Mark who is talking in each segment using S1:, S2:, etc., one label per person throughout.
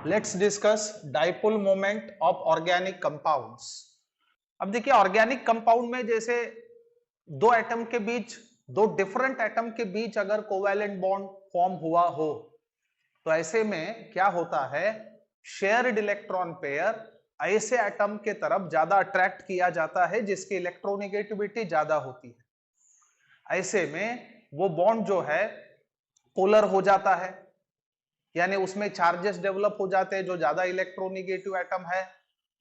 S1: Let's discuss dipole moment of organic compounds. अब देखिए organic compound में जैसे दो एटम के बीच, दो डिफरेंट एटम के बीच अगर कोवैलेंट बॉन्ड फॉर्म हुआ हो तो ऐसे में क्या होता है, शेयर्ड इलेक्ट्रॉन पेयर ऐसे एटम के तरफ ज्यादा अट्रैक्ट किया जाता है जिसकी इलेक्ट्रोनेगेटिविटी ज्यादा होती है। ऐसे में वो बॉन्ड जो है पोलर हो जाता है, यानी उसमें चार्जेस डेवलप हो जाते हैं। जो ज्यादा इलेक्ट्रोनेगेटिव एटम है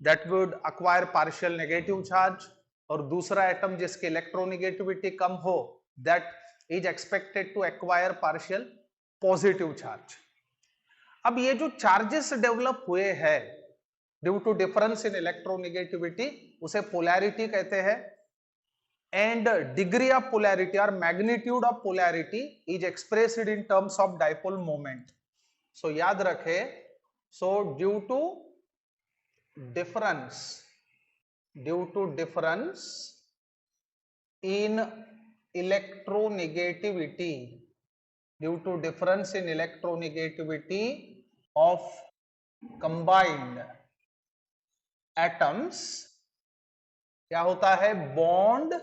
S1: that would acquire partial negative charge, और दूसरा एटम जिसकी इलेक्ट्रोनेगेटिविटी कम हो that is expected to acquire partial positive charge. अब ये जो चार्जेस डेवलप हुए हैं due to difference in electronegativity उसे पोलैरिटी कहते हैं, एंड डिग्री ऑफ पोलैरिटी और magnitude of polarity is expressed in terms of dipole moment. So याद रखे, so due to difference in electronegativity, of combined atoms, क्या होता है, bond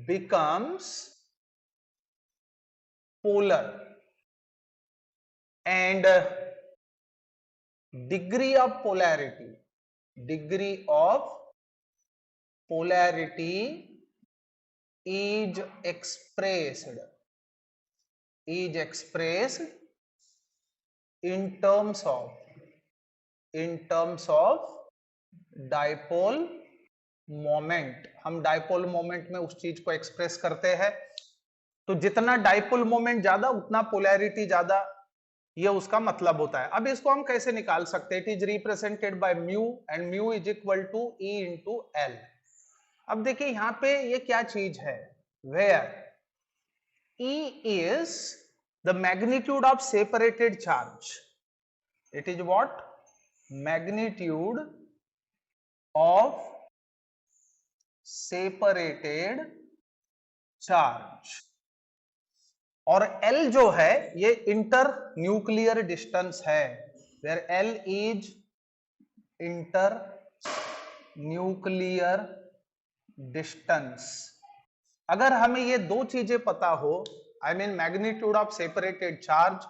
S1: becomes polar and degree of polarity is expressed in terms of dipole moment. हम dipole moment में उस चीज को एक्सप्रेस करते हैं, तो जितना डाइपोल मोमेंट ज्यादा उतना पोलैरिटी ज्यादा, ये उसका मतलब होता है। अब इसको हम कैसे निकाल सकते हैं? It is represented by mu and mu is equal to E into L. अब देखिए यहां पे ये क्या चीज है, where E is the magnitude of separated charge. It is what? Magnitude of separated charge. और L जो है ये इंटर न्यूक्लियर डिस्टेंस है, where L is inter nuclear distance. अगर हमें ये दो चीजें पता हो, I mean magnitude of separated charge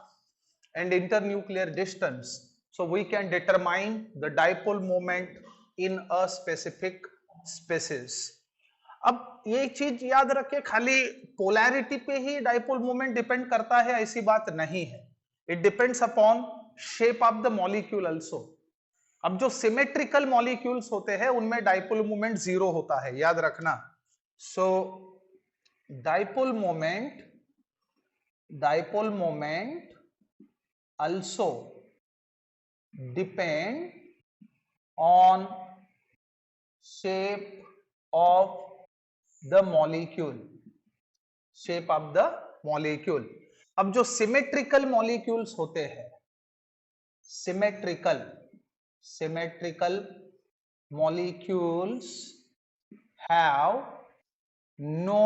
S1: and inter nuclear distance, so we can determine the dipole moment in a specific species. अब ये एक चीज याद रखें, खाली पोलैरिटी पे ही डाइपोल मोमेंट डिपेंड करता है ऐसी बात नहीं है। It depends upon shape of the molecule also. अब जो सिमेट्रिकल मॉलिक्यूल्स होते हैं उनमें डाइपोल मोमेंट 0 होता है, याद रखना। So dipole moment also depend on shape of the molecule, अब जो सिमेट्रिकल मॉलिक्यूल्स होते हैं, symmetrical molecules have no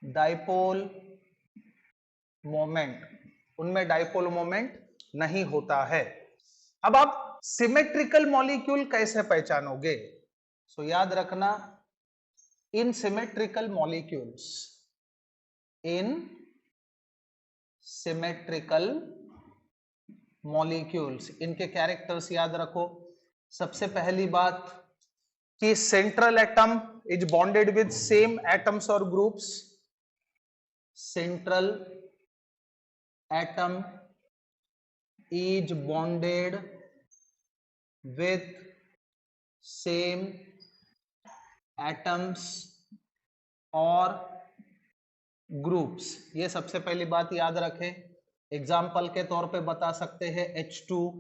S1: dipole moment, उनमें डाइपोल मोमेंट नहीं होता है। अब आप सिमेट्रिकल मॉलिक्यूल कैसे पहचानोगे? सो याद रखना, इन सिमेट्रिकल मॉलिक्यूल्स इनके कैरेक्टर्स याद रखो। सबसे पहली बात कि central atom is bonded with same atoms और groups. Central atom is bonded with same atoms और ग्रुप्स, ये सबसे पहली बात याद रखें। एग्जाम्पल के तौर पे बता सकते हैं H2,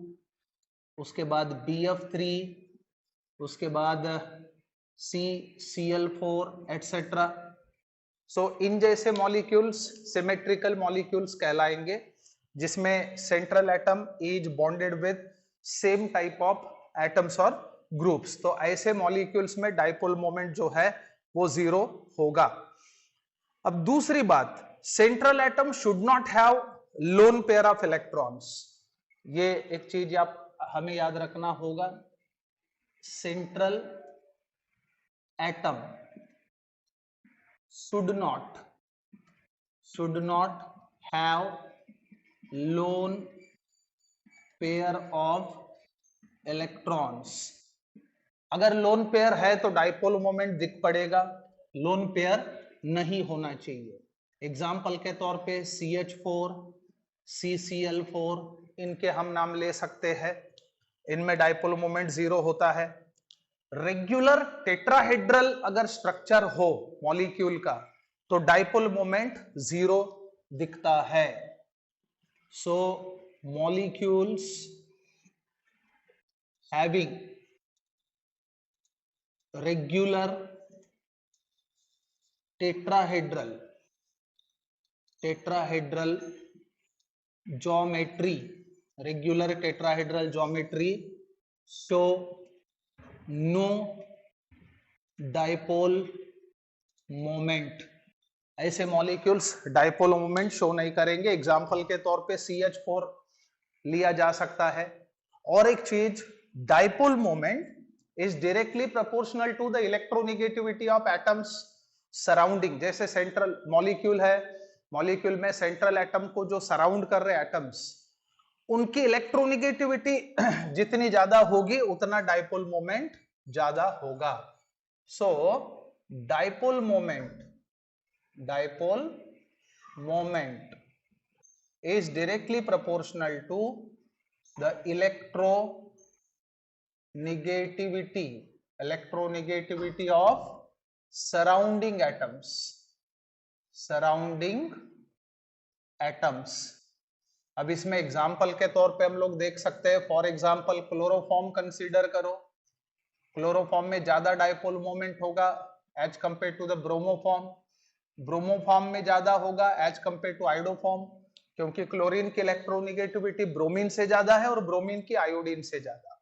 S1: उसके बाद BF3, उसके बाद CCl4 एटसेट्रा। सो इन जैसे मॉलिक्यूल्स सिमेट्रिकल मॉलिक्यूल्स कहलाएंगे, जिसमें central atom is bonded with same type of atoms और ग्रुप्स। तो ऐसे मॉलिक्यूल्स में डाइपोल मोमेंट जो है वो 0 होगा। अब दूसरी बात, central atom should not have lone pair of electrons. ये एक चीज आप हमें याद रखना होगा, central atom should not have lone pair of electrons। अगर लोन पेयर है तो डाइपोल मोमेंट दिख पड़ेगा, लोन पेयर नहीं होना चाहिए। एग्जाम्पल के तौर पे CH4, CCl4, इनके हम नाम ले सकते हैं, इनमें डाइपोल मोमेंट 0 होता है। रेगुलर टेट्राहेड्रल अगर स्ट्रक्चर हो मॉलिक्यूल का तो डाइपोल मोमेंट 0 दिखता है। So molecules having regular tetrahedral geometry, regular tetrahedral geometry show no dipole moment. ऐसे मॉलिक्यूल्स डाइपोल मोमेंट शो नहीं करेंगे। एग्जाम्पल के तौर पे CH4 लिया जा सकता है। और एक चीज, dipole moment is directly proportional to the electronegativity of atoms surrounding. जैसे सेंट्रल मॉलिक्यूल है, मॉलिक्यूल में सेंट्रल एटम को जो सराउंड कर रहे एटम्स, उनकी इलेक्ट्रोनेगेटिविटी जितनी ज्यादा होगी उतना डाइपोल मोमेंट ज्यादा होगा। So dipole moment is directly proportional to the electronegativity of surrounding atoms। अब इसमें एग्जाम्पल के तौर पे हम लोग देख सकते हैं, फॉर एग्जाम्पल क्लोरोफॉर्म कंसीडर करो। क्लोरोफॉर्म में ज्यादा डाइपोल मोमेंट होगा as compare to the bromoform, bromoform में ज्यादा होगा एज कंपेयर टू आयोडोफॉर्म, क्योंकि क्लोरीन की इलेक्ट्रोनेगेटिविटी ब्रोमीन से ज्यादा है और ब्रोमीन की आयोडीन से ज्यादा।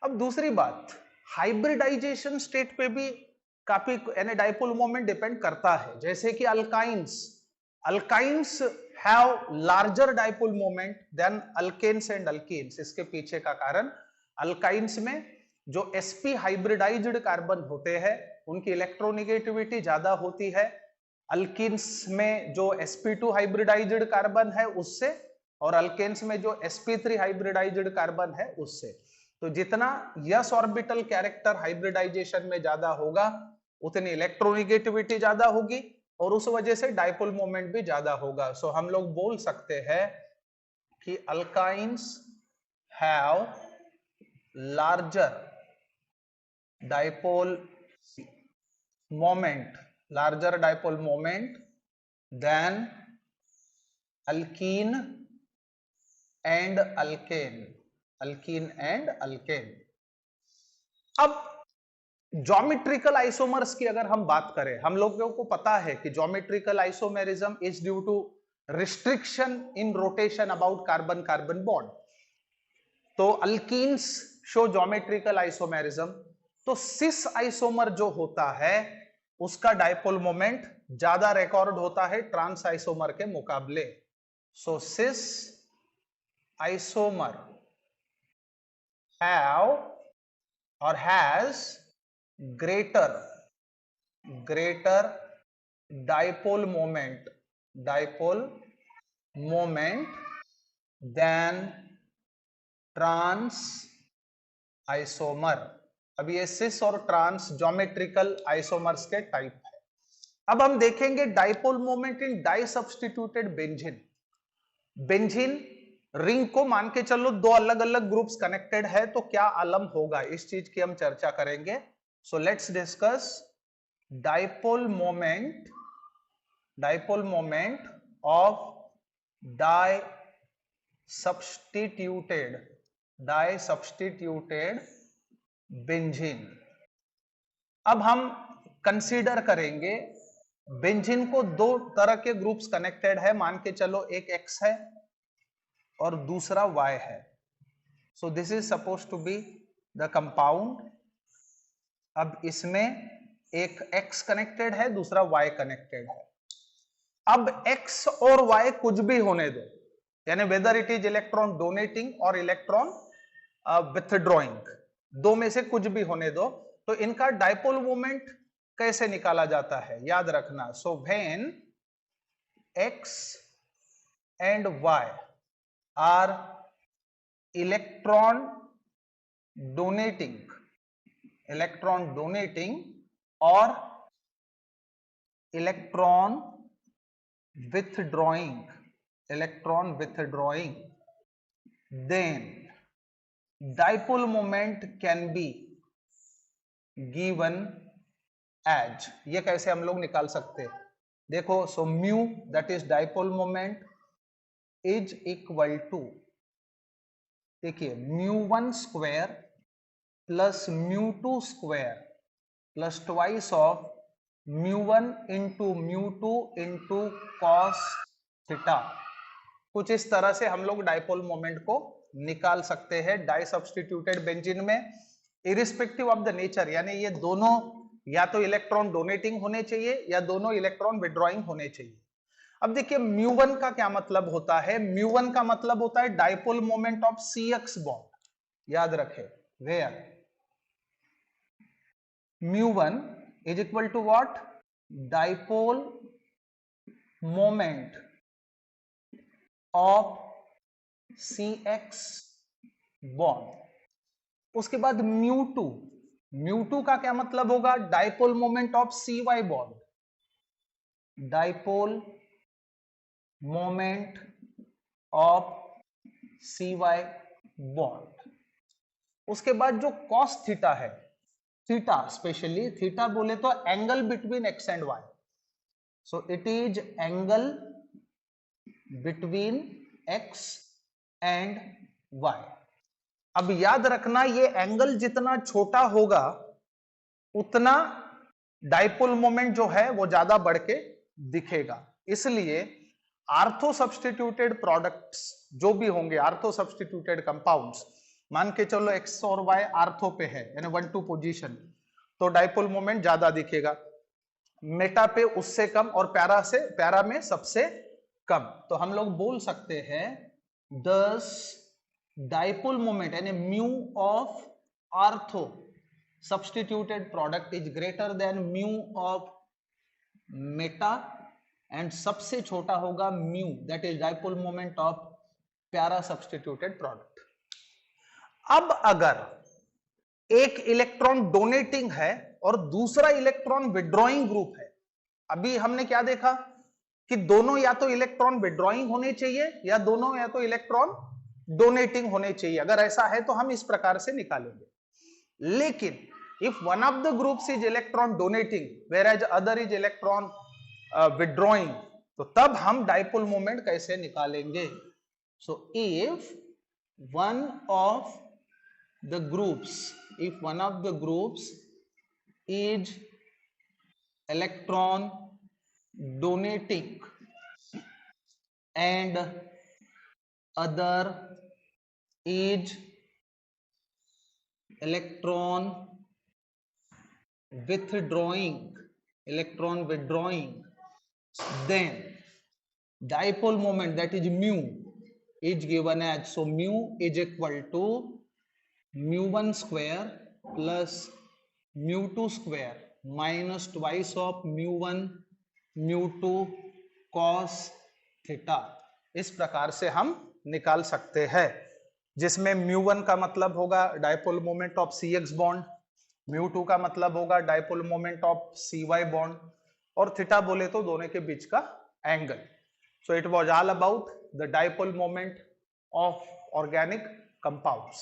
S1: अब दूसरी बात, हाइब्रिडाइजेशन स्टेट पे भी काफी यानी डाइपोल मोमेंट डिपेंड करता है। जैसे कि alkynes have larger dipole moment than alkanes and alkenes. इसके पीछे का कारण, अल्काइंस में जो sp हाइब्रिडाइज्ड कार्बन होते हैं उनकी इलेक्ट्रोनेगेटिविटी ज्यादा होती है, अल्कीन्स में जो sp2 हाइब्रिडाइज्ड कार्बन है उससे, और अल्केन्स में जो sp3 हाइब्रिडाइज्ड कार्बन है उससे। तो जितना यस ऑर्बिटल कैरेक्टर हाइब्रिडाइजेशन में ज्यादा होगा उतनी इलेक्ट्रोनेगेटिविटी ज्यादा होगी और उस वजह से डाइपोल मोमेंट भी ज्यादा होगा। सो हम लोग बोल सकते हैं कि alkynes have larger dipole moment than alkene and alkane. अब ज्योमेट्रिकल आइसोमर्स की अगर हम बात करें, हम लोगों को पता है कि geometrical isomerism is due to restriction in rotation about carbon bond. तो अल्कीन्स शो ज्योमेट्रिकल आइसोमेरिज्म, तो सिस आइसोमर जो होता है उसका डाइपोल मोमेंट ज्यादा रिकॉर्ड होता है ट्रांस आइसोमर के मुकाबले। सो सिस आइसोमर हैव और has greater dipole moment than trans isomer। अब ये सिस और ट्रांस ज्योमेट्रिकल आइसोमर्स के टाइप है। अब हम देखेंगे dipole moment in di substituted benzene ring को मान के चलो दो अलग अलग ग्रुप्स कनेक्टेड है तो क्या आलम होगा, इस चीज की हम चर्चा करेंगे। So let's discuss dipole moment of disubstituted benzene। अब हम कंसीडर करेंगे बेंजीन को दो तरह के ग्रुप्स कनेक्टेड है, मान के चलो एक X है और दूसरा Y है। So this is supposed to be the compound। अब इसमें एक X कनेक्टेड है, दूसरा Y कनेक्टेड है। अब X और Y कुछ भी होने दो, यानी whether it is electron donating और इलेक्ट्रॉन विथड्रॉइंग, दो में से कुछ भी होने दो। तो इनका डाइपोल मोमेंट कैसे निकाला जाता है, याद रखना। So when x and y are electron donating or electron withdrawing, then dipole moment can be given as, ये कैसे हम लोग निकाल सकते हैं, देखो। So mu that is dipole moment is equal to, देखिए, μ1 square plus μ2 square plus twice of μ1 into μ2 into cos theta. कुछ इस तरह से हम लोग डाइपोल मोमेंट को निकाल सकते हैं डाई सब्स्टिट्यूटेड बेंजीन में, इरिस्पेक्टिव ऑफ द नेचर, यानी ये दोनों या तो इलेक्ट्रॉन डोनेटिंग होने चाहिए या दोनों इलेक्ट्रॉन विड्रॉइंग होने चाहिए। अब देखिए μ1 का क्या मतलब होता है, μ1 का मतलब होता है dipole moment of CX bond, याद रखें, where μ1 is equal to what, dipole moment of CX bond. उसके बाद μ2 का क्या मतलब होगा, dipole moment of CY bond, dipole moment of CY bond. उसके बाद जो कॉस थीटा है, थीटा स्पेशली थीटा बोले तो angle between x and y, so it is angle between x and y। अब याद रखना, ये एंगल जितना छोटा होगा उतना डाइपोल मोमेंट जो है वो ज्यादा बढ़ के दिखेगा। इसलिए आर्थो सब्स्टिट्यूटेड प्रोडक्ट्स जो भी होंगे, आर्थो सब्स्टिट्यूटेड कंपाउंड्स, मान के चलो x और y आर्थो पे है यानी 1-2 पोजीशन, तो डाइपोल मोमेंट ज्यादा दिखेगा, मेटा पे उससे कम और पैरा में सबसे कम। तो हम लोग बोल सकते हैं दस डाइपोल मोमेंट यानी mu of ortho substituted product is greater than mu of Meta, and सबसे छोटा होगा mu that is dipole moment of para substituted product. अब अगर एक इलेक्ट्रॉन डोनेटिंग है और दूसरा इलेक्ट्रॉन विड्रॉइंग ग्रुप है, अभी हमने क्या देखा कि दोनों या तो इलेक्ट्रॉन विड्रॉइंग होने चाहिए या दोनों या तो इलेक्ट्रॉन डोनेटिंग होने चाहिए। अगर ऐसा है तो हम इस प्रकार से निकालेंगे। लेकिन if one of the groups is electron donating whereas other is electron withdrawing, तो तब हम डाइपोल मोमेंट कैसे निकालेंगे। So if one of the groups is electron donating and other is electron withdrawing, then dipole moment that is mu is given as, so mu is equal to μ1 square plus μ2 square minus twice of μ1 μ2 cos theta. इस प्रकार से हम निकाल सकते हैं, जिसमें μ1 का मतलब होगा dipole moment of CX bond, μ2 का मतलब होगा dipole moment of CY bond, और थीटा बोले तो दोनों के बीच का angle. So it was all about the dipole moment of organic compounds.